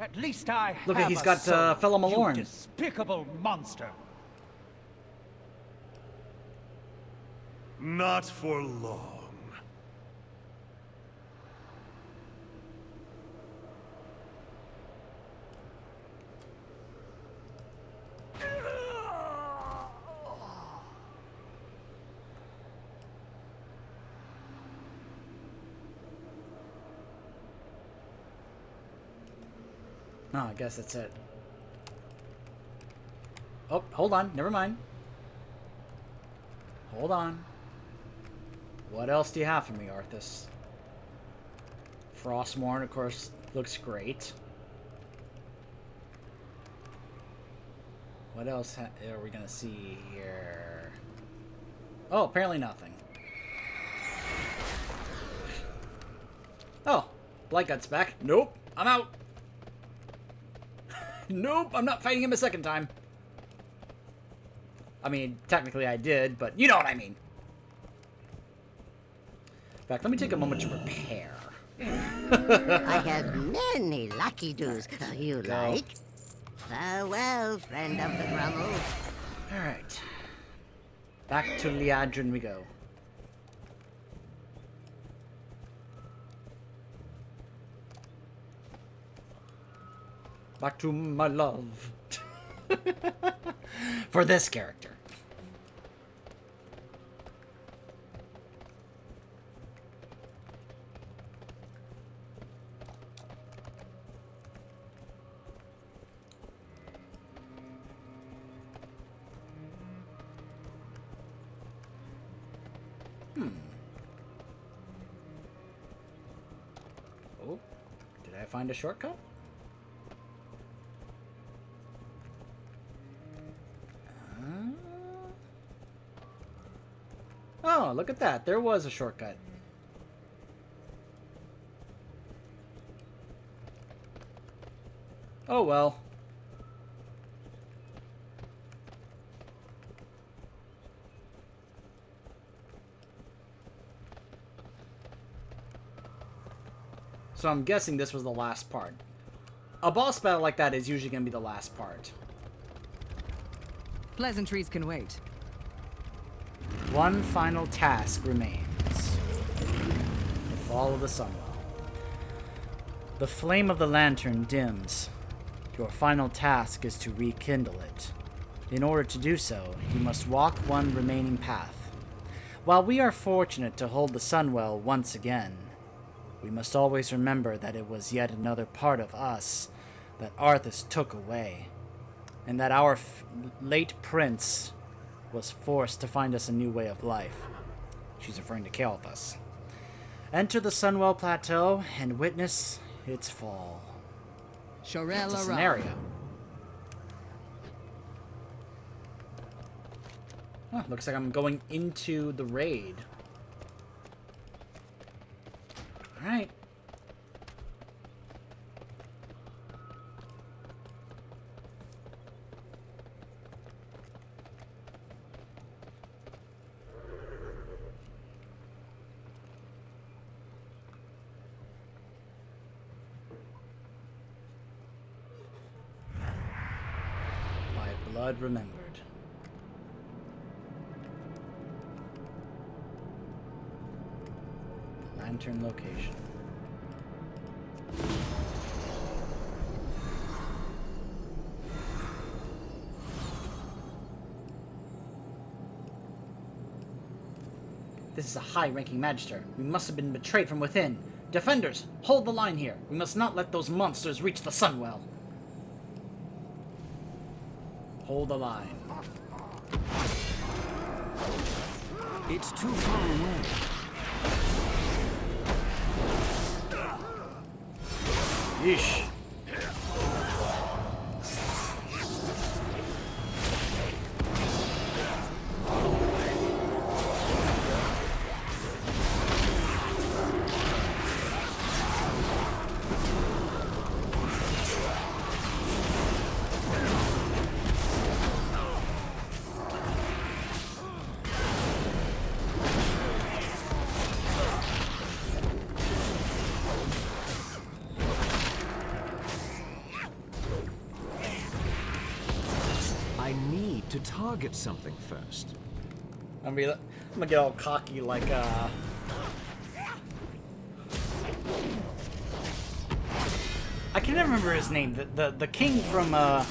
At least I Look, have he's a got soul, fellow Malorn. You despicable monster. Not for long. Oh, I guess that's it. Oh, hold on. Never mind. Hold on. What else do you have for me, Arthas? Frostmourne, of course, looks great. What else are we going to see here? Oh, apparently nothing. Oh, Blightgut's back. Nope, I'm out. Nope, I'm not fighting him a second time. I mean, technically I did, but you know what I mean. In fact, let me take a moment to repair. I have many lucky doos you like. Farewell, friend of the Brummel. Alright. Back to Liadrin we go. Back to my love. For this character. Did I find a shortcut? Oh, look at that. There was a shortcut. Oh well. So I'm guessing this was the last part. A boss battle like that is usually going to be the last part. Pleasantries can wait. One final task remains. The fall of the Sunwell. The flame of the lantern dims. Your final task is to rekindle it. In order to do so, you must walk one remaining path. While we are fortunate to hold the Sunwell once again, we must always remember that it was yet another part of us that Arthas took away, and that our late prince was forced to find us a new way of life. She's referring to Kael'Thas. Enter the Sunwell Plateau and witness its fall. It's a scenario. Oh, looks like I'm going into the raid. Alright. By blood remembered. The lantern location. This is a high-ranking magister. We must have been betrayed from within. Defenders, hold the line here. We must not let those monsters reach the Sunwell. Hold the line. It's too far away. Yeesh. I need to target something first. I'm gonna get all cocky like I can never remember his name. The king from the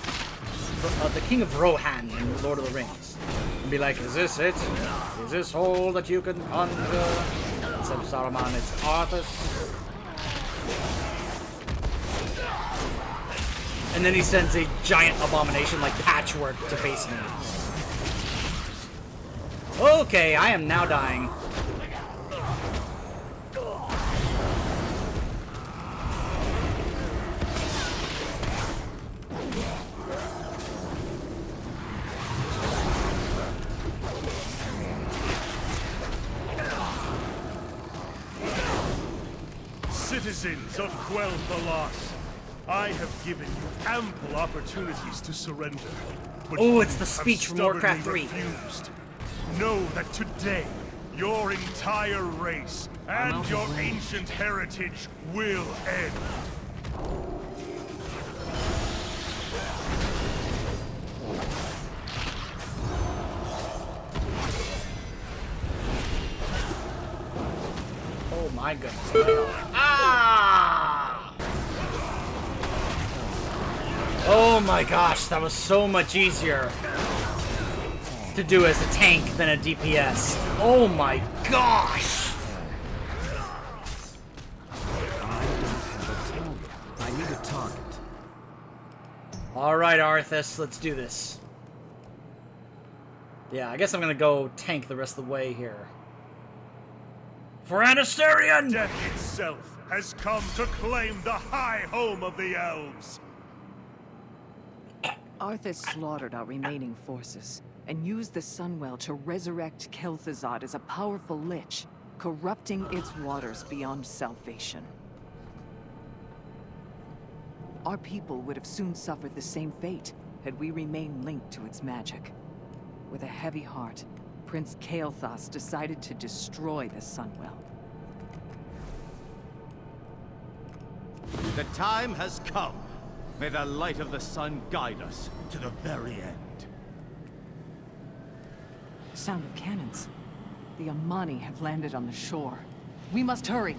king of Rohan in Lord of the Rings. And be like, is this it? Is this all that you can conquer? Instead of Saruman, it's Arthas. And then he sends a giant abomination like Patchwork to face me. Okay, I am now dying. Citizens of Kael'Thas, I have given you ample opportunities to surrender. But oh, it's the have speech from stubbornly Warcraft 3. refused. Know that today, your entire race and your ancient heritage will end. Oh my goodness. Ah! Oh my gosh, that was so much easier to do as a tank than a DPS. Oh my gosh! I need a target. Alright, Arthas, let's do this. Yeah, I guess I'm gonna go tank the rest of the way here. For Anasterion! Death itself has come to claim the high home of the elves. Arthas slaughtered our remaining forces, and used the Sunwell to resurrect Kael'Thas as a powerful lich, corrupting its waters beyond salvation. Our people would have soon suffered the same fate had we remained linked to its magic. With a heavy heart, Prince Kael'Thas decided to destroy the Sunwell. The time has come. May the light of the sun guide us to the very end. Sound of cannons. The Amani have landed on the shore. We must hurry.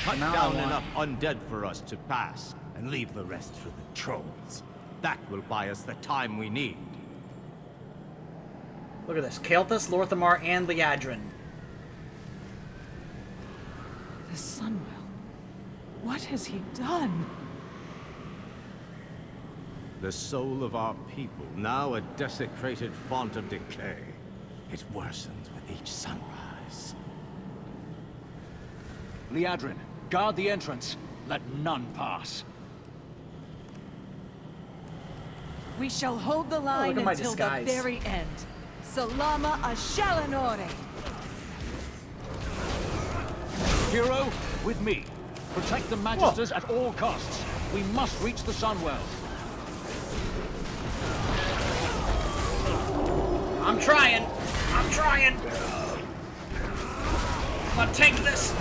Cut down enough undead for us to pass, and leave the rest for the trolls. That will buy us the time we need. Look at this. Kael'Thas, Lor'themar, and Liadrin. The Sunwell. What has he done? The soul of our people, now a desecrated font of decay. It worsens with each sunrise. Liadrin, guard the entrance. Let none pass. We shall hold the line my until disguise. the very end. Salama Ashalanore! Hero, with me. Protect the Magisters at all costs. We must reach the Sunwell. I'm trying. I'm trying. I'm gonna take this.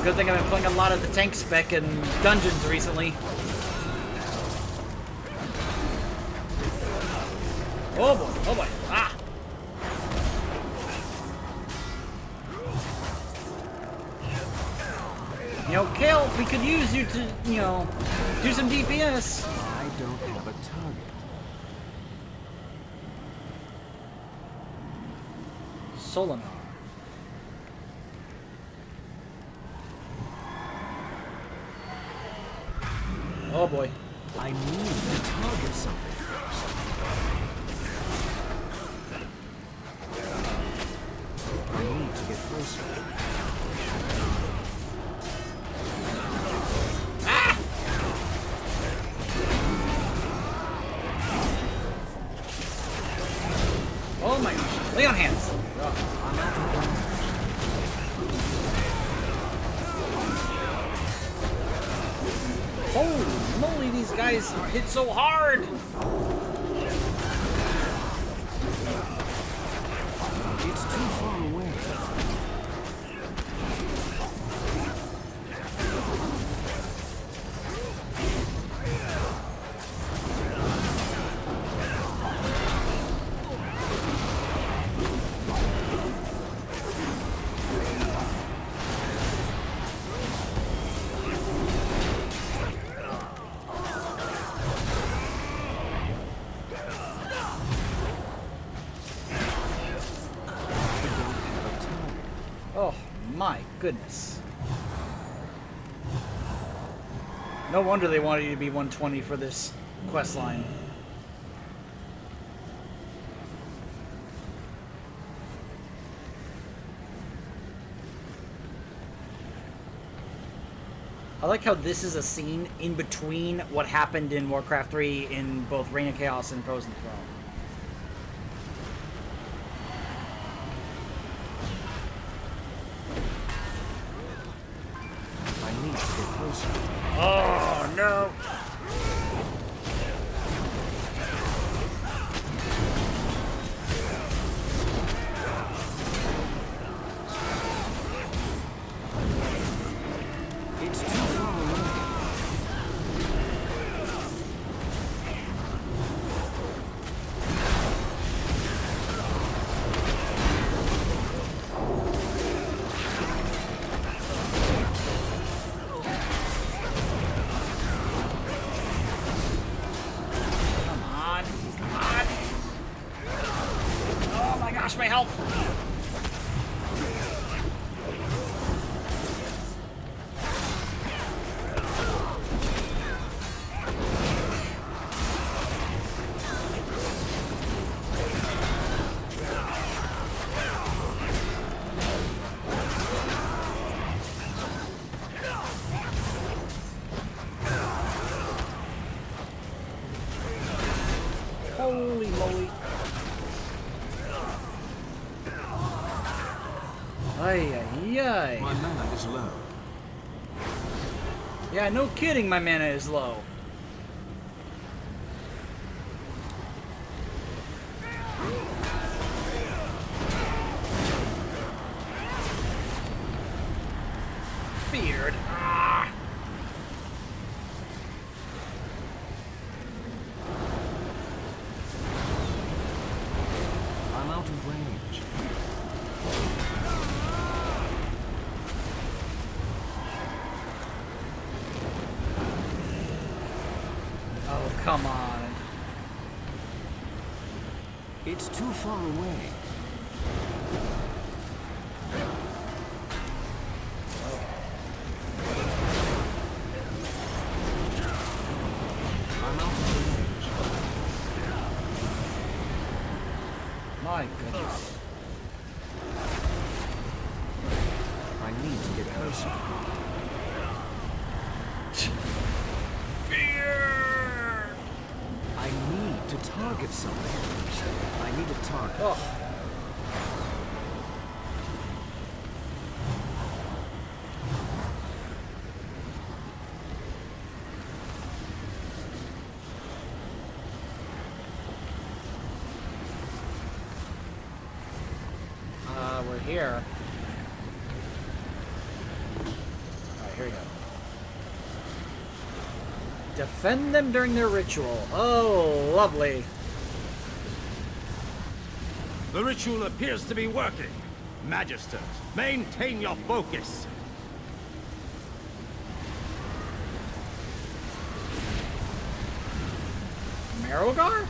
Good thing I've been playing a lot of the tank spec in dungeons recently. Oh boy, oh boy, ah! You know, Kale, we could use you to, you know, do some DPS. I don't have a target. Solinar. Oh boy. I need to target something first. I need to get closer. Ah! Oh my gosh. Lay on hands. Holy moly, these guys hit so hard! It's too far away. Oh my goodness. No wonder they wanted you to be 120 for this quest line. I like how this is a scene in between what happened in Warcraft 3 in both Reign of Chaos and Frozen Throne. I need to get closer. Oh no! It's too far away. gosh, my health! Holy moly. Ay, ay, ay. My mana is low. Yeah, no kidding, my mana is low. Feared. Ah. I'm out of range. Oh, come on. It's too far away. I'm out of range. My goodness. I need to get closer. Fear! I need to target something. I need a target. Oh. We're here. Alright, here we go. Defend them during their ritual. Oh, lovely. The ritual appears to be working. Magisters, maintain your focus. Marrowgar?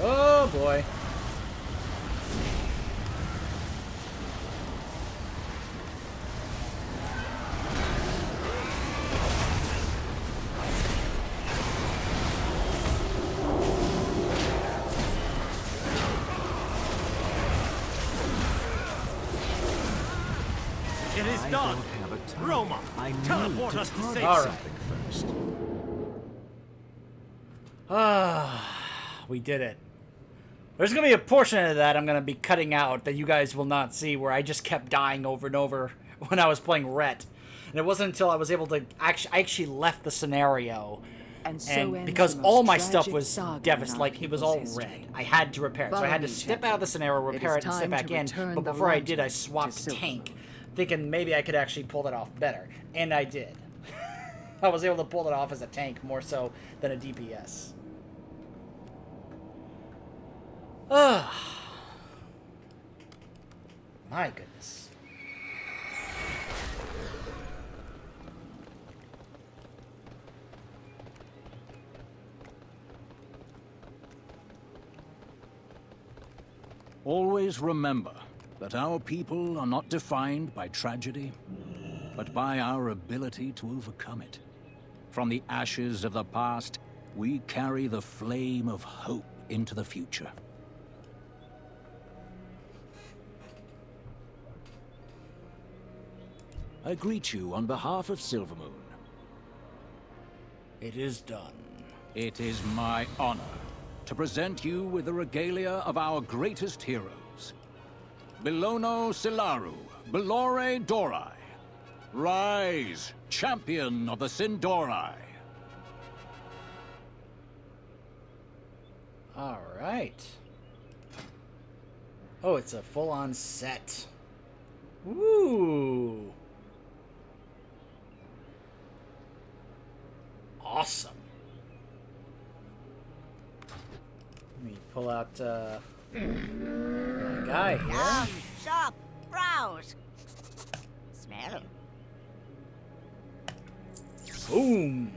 Oh boy. It is I done. don't have a target. Roma, I need teleport to us to target safety. All right. something first. Ah, we did it. There's gonna be a portion of that I'm gonna be cutting out that you guys will not see, where I just kept dying over and over when I was playing Rhett. And it wasn't until I was able to I actually left the scenario. And so And ends because the all most my stuff tragic was saga in devastated, our like it was people's all history. red. I had to repair it, so I Follow had to me, step out of the scenario, It repair is it, and step time back to in. return But the before I did, I lantern swapped to tank, thinking maybe I could actually pull that off better, and I did. I was able to pull it off as a tank more so than a DPS. Ah, my goodness. Always remember that our people are not defined by tragedy, but by our ability to overcome it. From the ashes of the past, we carry the flame of hope into the future. I greet you on behalf of Silvermoon. It is done. It is my honor to present you with the regalia of our greatest heroes. Bilono Silaru, Belore Dorai. Rise, champion of the Sindorai. All right. Oh, it's a full-on set. Woo! Awesome. Let me pull out my guy here. Yum, shop, browse. Smell. Boom.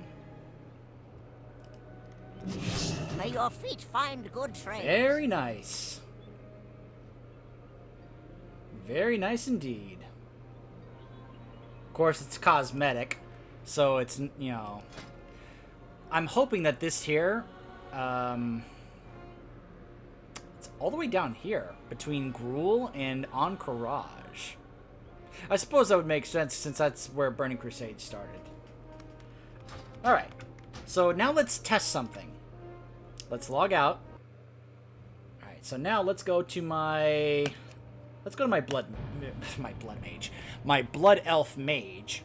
May your feet find good trails. Very nice. Very nice indeed. Of course, it's cosmetic, so it's, you know... I'm hoping that this here, it's all the way down here, between Gruul and Encourage. I suppose that would make sense, since that's where Burning Crusade started. Alright, so now let's test something. Let's log out. Alright, so now let's go to my... Let's go to my blood mage. My blood elf mage.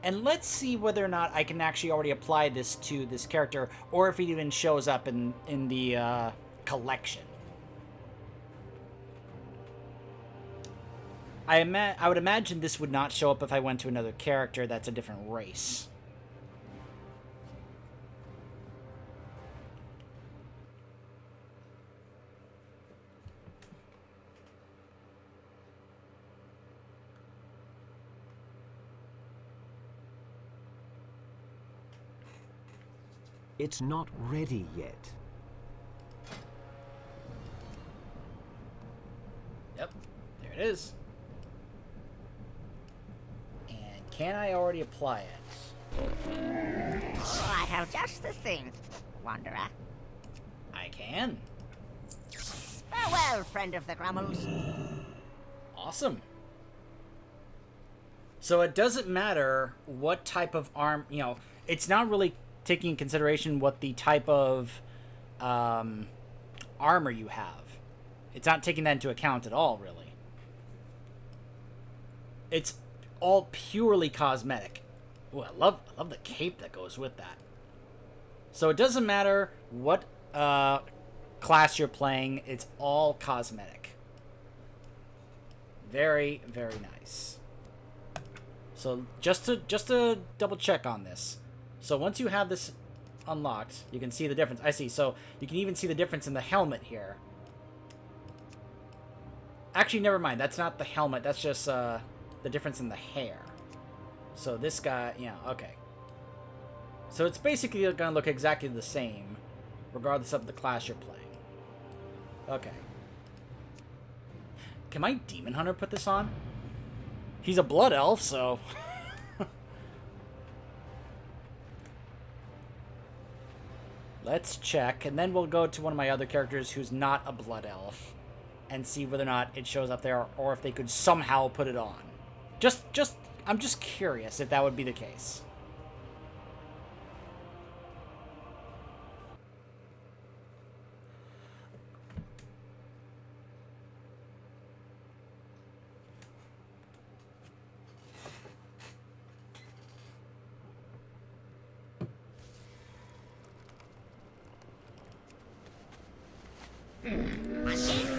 And let's see whether or not I can actually already apply this to this character, or if it even shows up in the collection. I would imagine this would not show up if I went to another character that's a different race. It's not ready yet. Yep, there it is. And can I already apply it? Oh, I have just the thing, Wanderer. I can. Farewell, friend of the Grummels. Awesome. So it doesn't matter what type of arm, you know, it's not really taking in consideration what the type of armor you have. It's not taking that into account at all, really. It's all purely cosmetic. Ooh, I love the cape that goes with that. So it doesn't matter what class you're playing, it's all cosmetic. Very, very nice. So just to double check on this. So once you have this unlocked, you can see the difference. I see. So you can even see the difference in the helmet here. Actually, never mind. That's not the helmet. That's just the difference in the hair. So this guy, yeah, okay. So it's basically going to look exactly the same, regardless of the class you're playing. Okay. Can my Demon Hunter put this on? He's a blood elf, so... Let's check, and then we'll go to one of my other characters who's not a blood elf, and see whether or not it shows up there, or if they could somehow put it on. I'm just curious if that would be the case.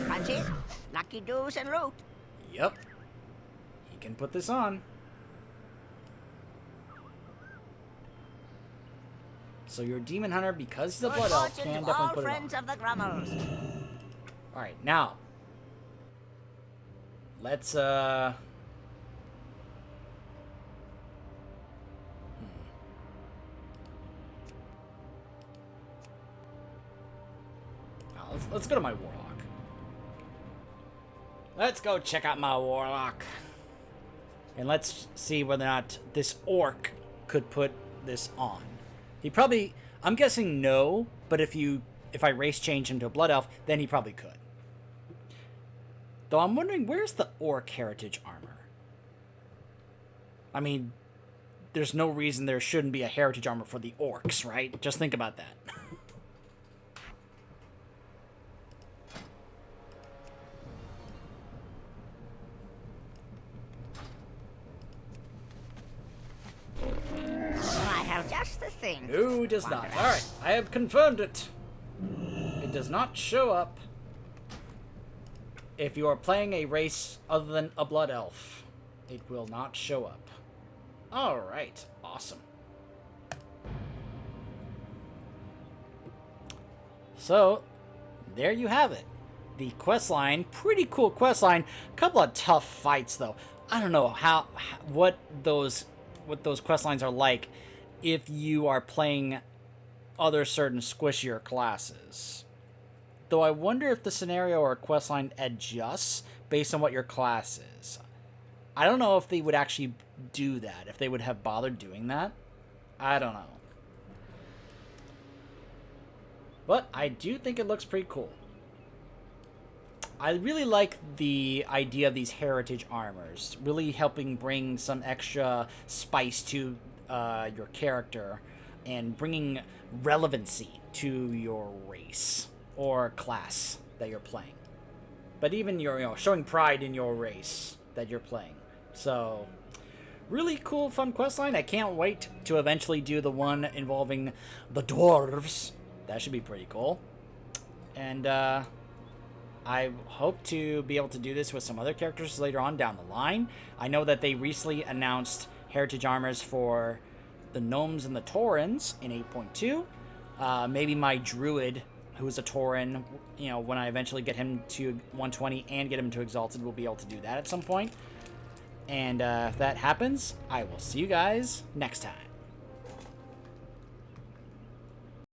Punches, lucky doos, and loot. Yep. He can put this on. So your Demon Hunter, because he's a blood elf, can definitely put it on. Friends of the Grummels. Alright, now. Let's, Let's go to my Warlock. Let's go check out my Warlock. And let's see whether or not this Orc could put this on. He probably... I'm guessing no, but if I race change him to a Blood Elf, then he probably could. Though I'm wondering, where's the Orc heritage armor? I mean, there's no reason there shouldn't be a heritage armor for the Orcs, right? Just think about that. Just the thing. No, it does not. Alright, I have confirmed it. It does not show up if you are playing a race other than a Blood Elf. It will not show up. Alright, awesome. So, there you have it. The questline, pretty cool questline. A couple of tough fights though. I don't know what those questlines are like if you are playing other certain squishier classes. Though I wonder if the scenario or questline adjusts based on what your class is. I don't know if they would actually do that, if they would have bothered doing that. I don't know. But I do think it looks pretty cool. I really like the idea of these heritage armors, really helping bring some extra spice to your character and bringing relevancy to your race or class that you're playing. But even your, showing pride in your race that you're playing. So, really cool, fun questline. I can't wait to eventually do the one involving the dwarves. That should be pretty cool. And I hope to be able to do this with some other characters later on down the line. I know that they recently announced heritage armors for the gnomes and the taurens in 8.2. Maybe my druid, who is a tauren, when I eventually get him to 120 and get him to exalted, we'll be able to do that at some point. And if that happens, I will see you guys next time.